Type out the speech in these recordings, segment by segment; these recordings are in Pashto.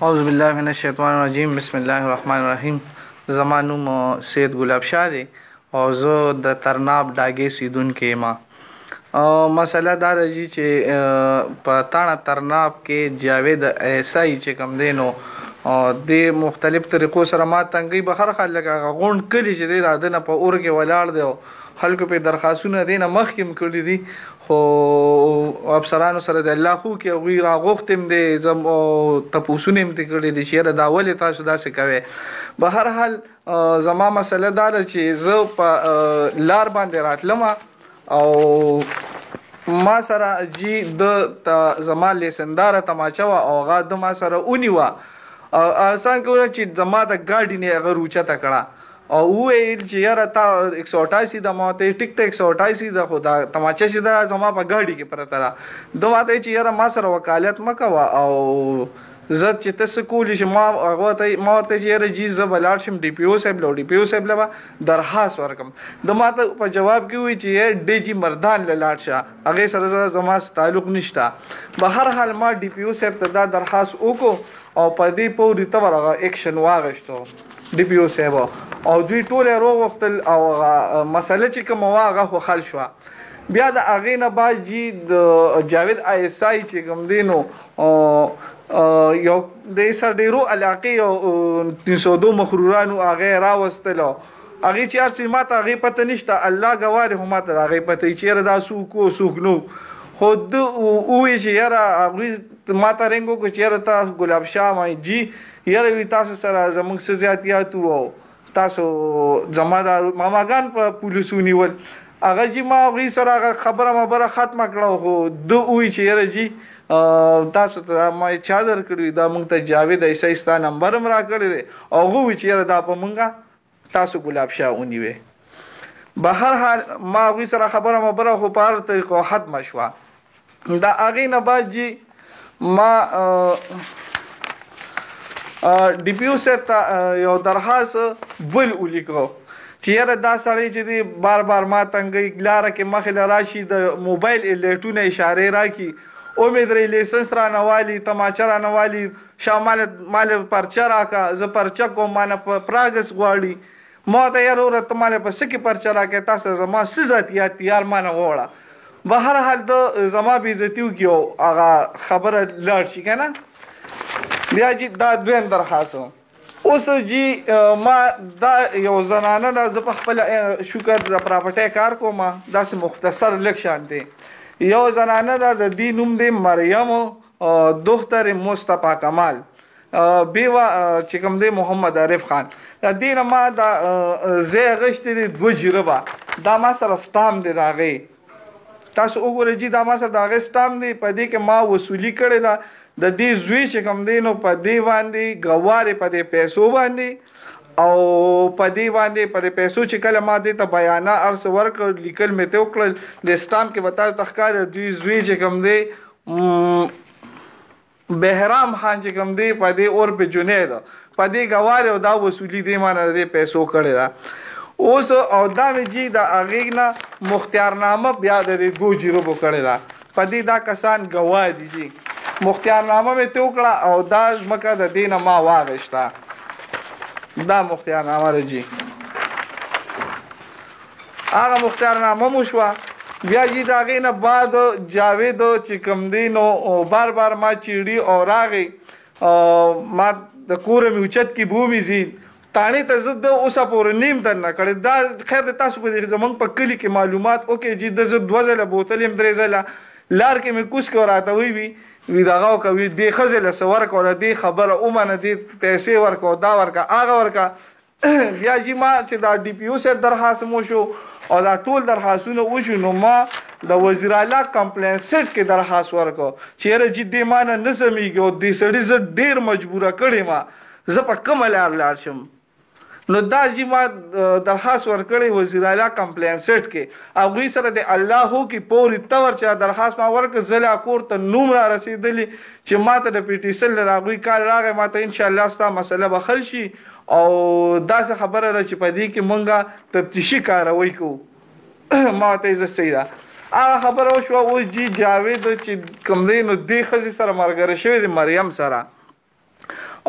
اعوذ بالله من الشیطان الرجیم بسم الله الرحمن الرحیم. زما نوم سید ګلاب شاه دی او زه د ترناب ډاګې سیدونکی یم. مسله دا راځي چې په تاڼه ترناب کې جاوید ایسائی چې کوم دی نو د مختلف طریقو سره ما تنګي به هر خلک هغه غونډ کلي چې دی د نه په اور کې ولاړ دی خلکو په درخواستونه دی نه مخکې کړي دي خو افسرانو سره د الله خو کې هغوی راغوښتم دی زم تپوسونه یې کړي دي چې یاره دا ولې تاسو داسې کوئ. به هر حال زما مسله دا ده چې زه په لار باندې راتلم او ما سره جی د زما لیسنداره تماچه وه او هغه د ما سره ونیوه آسان کوله چې زما د ګاډي نه هغه روچته کړه او وویل چې یاره تا 188 ده. ما ورته ټیک ته 188 ده خو دا تماچه چې ده زما په ګاډي کې پرته ده. ده ما ته چې یاره ما سره وکالت مه کوه او زه چې ته څه کولی شي ما ورته چې یاره جي زه به لاړ شم ډي پي او صاحب له ډي پي او صاحب له به درخواست ورکړم. ده ما ته په جواب کې ووایي چې ډي جي مردان له لاړ شه هغې سره زما تعلق نشته. به هر حال ما ډي پي او صاحب ته دا درخواست وکړو او په دې پورې ته ورغه اکشن واغشتو ډي پي او صاحب او دوی ټول یې روغوښتل او مسله چې کومه وه هغه خو حل شوه. بیا د هغې نه بعد جي د جاوید ایسائی چې کوم دی نو یو د سرډیرو علاقې یو 302 مخرورانو هغې راوستلو هغې چې هر څه ما ته هغې پته نشته الله ګواه دی خو ما ته د هغې پته چې یاره دا څوک و څوک نو خو ده ووایي چې یاره هغوی ما ته رنګ وکړو چې یاره تاسو ګلاب شاه مای جي یاره وي تاسو سره زموږ څه زیاتیات وو تاسو زما د ماماګان په پولیسو نیول هغه جي ما هغوی سره هغه خبره ختمه کړه خو ده ووایي چې یاره جي تاسو ته ما چا درکړي دا موږ ته جاوید ایسائی ستا نمبر هم راکړی دی او هغه ووایي چې یاره دا په موږ تاسو ګلاب شاه ونیوې. به هر حال ما هغوی سره خبره خو په هر طریقو ختمه شوه. دا هغې نه بعد جي ما ډي پي او صاحب ته یو درخواست بل ولیکو چې یاره دا سړی چې دی بار ما تنګوي لاره کې مخې له راشي د موبایل لیټونه اشارې راکړي امید لري لیسنس رانه والي تماچه رانه والي شاه مال پرچه راکړه زه پرچه کوم مانه پراګس غواړي ما ته یاره وره ته مال په څه کې پرچه راکړې تاسو زما څه ذاتیات یار مانه ووړه. به هر حال د زما بېعزتي وکړي او هغه خبره لاړ شي که نه. بیا جي دا دویم درخواست اوس جي ما دا یو زنانه ده زه په خپل شکر د پراپرټۍ کار کوم داسې مختصر لږ شان دی. یو زنانه ده د دې نوم دی مریم دختر مصطفی کمال بیوه چې کوم دی محمد عارف خان. د دې نه ما دا ځای اخیستی دی 2 جریبه دا ما سره سټام دی د هغې تاسو وګورئ جي دا ما سره د هغې سټام دی په دې کې ما وصولي کړې ده د دې زوی چې کوم دی نو په دې باندې ګوارې په دې پیسو باندې او په دې باندې په دې پیسو چې کله ما دې ته بیانه ارس ورکړ لیکل مې ته وکړل د سټام کې به تاسو ته ښکاري دوی زوی چې کوم دی بهرام خان چې کوم دی په دې اور په جنید په دې ګوارې او دا وصولي دی ما نه دې پیسو کړې ده. اوس او دا مې جي د هغې نه مختارنامه بیا د دې 2 جریبو کړې ده په دې دا کسان ګواه دي جي مختارنامه مې ته وکړه او دا ځمکه د دې نه ما واغېسته دا مختارنامه ده جي هغه مختارنامه مو شوه. بیا جي د هغې نه بعد جاوید چې کوم دی نو بار ما چیړي او راغی ما د کوره مې اوچت کې بومي زی تانې ته زه د اوسه پورې نیم در نه کړی دا خیر د تاسو په زموږ په کلي کې معلومات وکړئ جي د زه 2 ځله بوتل یم 3 ځله لار کې مې کوس کې راته وی دغه کوي دې ښځې له څه ورکړه دې خبره ومنه دې پیسې ورکړه دا ورکړه هغه ورکړه. بیا جي ما چې دا ډي پي او صاحب درخواست مو شو او دا ټول درخواستونه وشو نو ما د وزیر اعلی کمپلین سیټ کې درخواست ورکړو چې یاره جي دې ما نه نه سمیږي او دې سړي زه ډېر مجبوره کړې ما زه په کومه لار لاړ شم. نو دا جي ما درخواست ورکړی وزیر اعلی کمپلین سیټ کې هغوی سره د الله هو کې پورې تور چې درخواست ما ورکړ زه لا کور ته نوم را رسېدلی چې ما ته د پیټیسن له هغوی کال راغی ما ته انشاءالله ستا مسله به حل شي او داسې خبره ده چې په دې کې مونږه تفتیشي کاروی کوو ما ته یې زه صحیح ده هغه خبره وشوه اوس جی جاوید چې کوم دی نو دې ښځې سره ملګری شوی دی مریم سره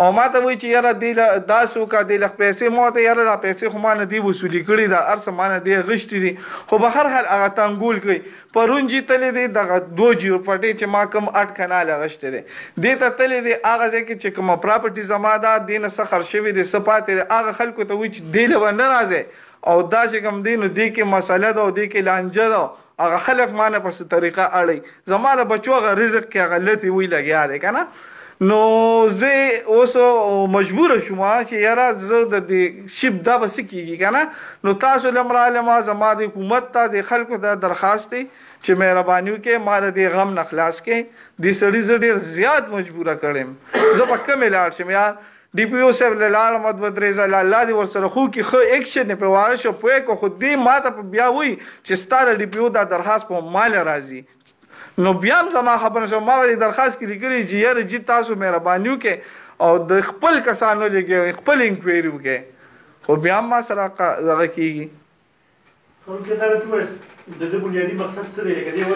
او ما ته وایي چې یاره دی دا څوک دی لږ پیسې ما ته یاره دا پیسې خو ما نه دی وصولي کړي دا هر څه ما نه دی غشتي دي خو به هر حال هغه تنګول کوي پرون جي تللی دی دغه 2 جیو پټې چې ما کوم 8 کناله غشتی دی دې ته تللی دی هغه ځای کې چې کومه پراپرټي زما ده دې نه څه خرڅ شوي دی څه پاتې دی هغه خلکو ته وایي چې دې له به نه راځئ او دا چې کوم دی نو دې کې مسله ده او دې کې لانجه ده هغه خلک ما نه په څه طریقه اړوي زما له بچو هغه رزق کې هغه لتې وی لګیا دی که نه نو زه اوس مجبوره شوم چې یاره زه د دې شپ دا به څه کېږي که نه نو تاسو له مرالمه زما د حکومت ته د خلکو ته درخواست دی چې مهرباني وکړئ ما د دې غم نه خلاص کړئ دې سړي زه ډېر زیات مجبوره کړم زه به کمې لاړ شم یار ډي پي او صاحب له لاړم دوه درې ځله الله دې ورسره خو کې ښه ایکشن یې پرې واره شو پوه کړو خو دې ما ته بیا وایي چې ستا د ډي پي او دا درخواست په ما نه راځي نو بیا هم زما خبره شوه ما ولې درخواست کې لیکلي چې یاره جي تاسو مهرباني وکړئ او د خپل کسانو لګوئ خپل انکوایري وکړئ خو بیا هم ما سره دغه کېږي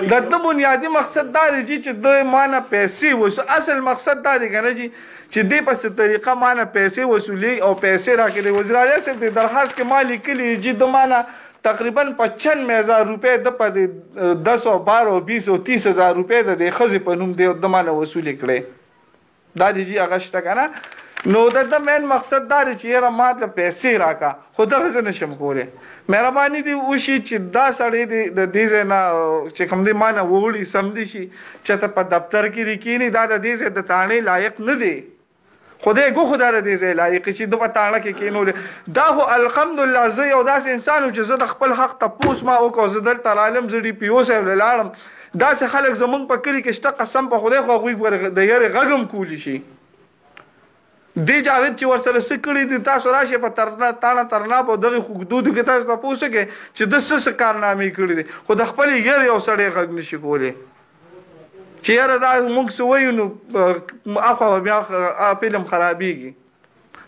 د ده بنیادي مقصد دا دی چې د ما نه پیسې وسو اصل مقصد دا دی که نه جي چې دې په څه طریقه ما نه پیسې وصولي او پیسې راکړي وزیر اعلی صاحب د درخواست کې ما لیکلي جي د ما نه تقریبا 95,000 روپے د په 10 او 12 او 20 او 30,000 روپے د ښځې په نوم دی د ما نه وصولې کړې دا دی جي هغه شته که نه نو د مین مقصد دا دی چې یاره ما ته پیسې راکړه خو دغه زه نشم کولی مهرباني دې وشي چې دا سړی دی د دې ځای نه چې کوم دی ما نه ووړي سمدي شي چې ته په دفتر کې لیکینی دا د دې ځای د تاڼې لایق نه دی خدای ګو خدای د دې ځای لایق چې د په تاڼه کې کېنولې دا خو الحمدلله زه یو داسې انسان یم چې زه د خپل حق تپوس ما وکړو زه دلته رالم زه ډي پي او صاحب له لاړم داسې خلک زمونږ په کلي کې شته قسم په خدای خو هغوی د یارې غږ هم کولی شي دې جاوید چې ورسره څه کړي دي تاسو راشئ په تاڼه ترناب او دغې حدودو کې تاسو تپوس وکړئ چې د څه کارنامې کړي دي خو د خپلې یارې یو سړی غږ نشي کولی چې یاره دا موږ څه وایو نو اخوا بیا فلم خرابېږي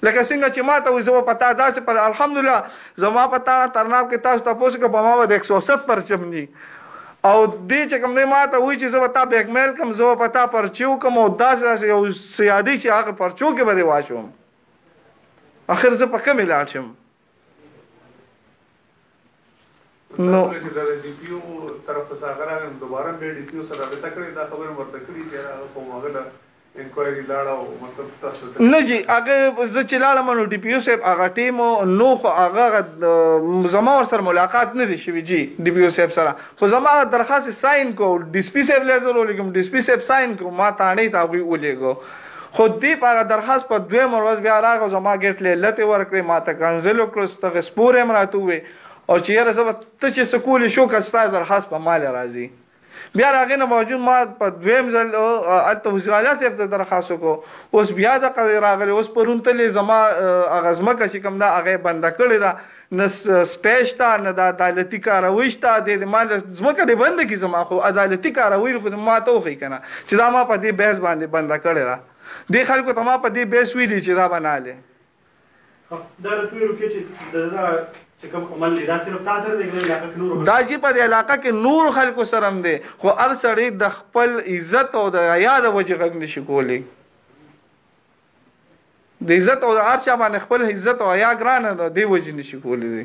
لکه څنګه چې ما ته وایي زه به په تا داسې پر الحمدلله زما په تاڼه ترناب کې تاسو تپوس وکړه په ما به د 107 پرچم دي او دې چې کوم دی ما ته وایي چې زه به تا بیک میل کړم زه به په تا پرچې وکړم او داسې یو سیادي چې هغه پرچو کې به دې واچوم اخر زه په کومې لاړ شم نو ډي پي او طرف ته څنګه راغلم دوباره به ډي پي او سره رابطه کړې دا خبره ورته کړې چې خو هغه انکوایري لاړه او مطلب تاسو نه جی هغه زه چې لاړم نو ډي پي او صاحب هغه ټیم نو خو هغه زما ورسره ملاقات نه دی شوی جی ډي پي او صاحب سره خو زما درخواست ساين کو ډي سي پي صاحب له زه ولګم ډي سي پي صاحب ساين کو ما تاڼې ته هغوی ولېږو خو دې په هغه درخواست په دویمه ورځ بیا راغی زما ګیټ له لتې ورکړې ما ته کنزل وکړو ستغه سپور هم راته ووې او چې یاره زه به ته چې څه کولی شو که ستا درخواست په ما راځي بیا د هغې نه باوجود ما په دویم ځل هلته وزیر اعلی صاحب ته درخواست وکړو اوس بیا دغه راغلی اوس پرون تلې زما هغه ځمکه چې کوم ده هغه یې بنده کړې ده نه سپی شته نه د عدالتي کاروي شته د ما ځمکه دې بنده کړي زما خو عدالتي کاروي خو ما ته وښیي که نه چې دا ما په دې بحث باندې بنده کړې ده دې خلکو ته ما په دې بحث ویلي چې دا به نه هلې دا راته ویلو کې چې دا جی په دې علاقه کې نور خلکو سره هم دی خو هر سړی د خپل عزت او د حیا د وجې غږ نشي کولی د عزت او د هر چا باندې خپل عزت او حیا ګرانه ده دې وجې نشي کولی دی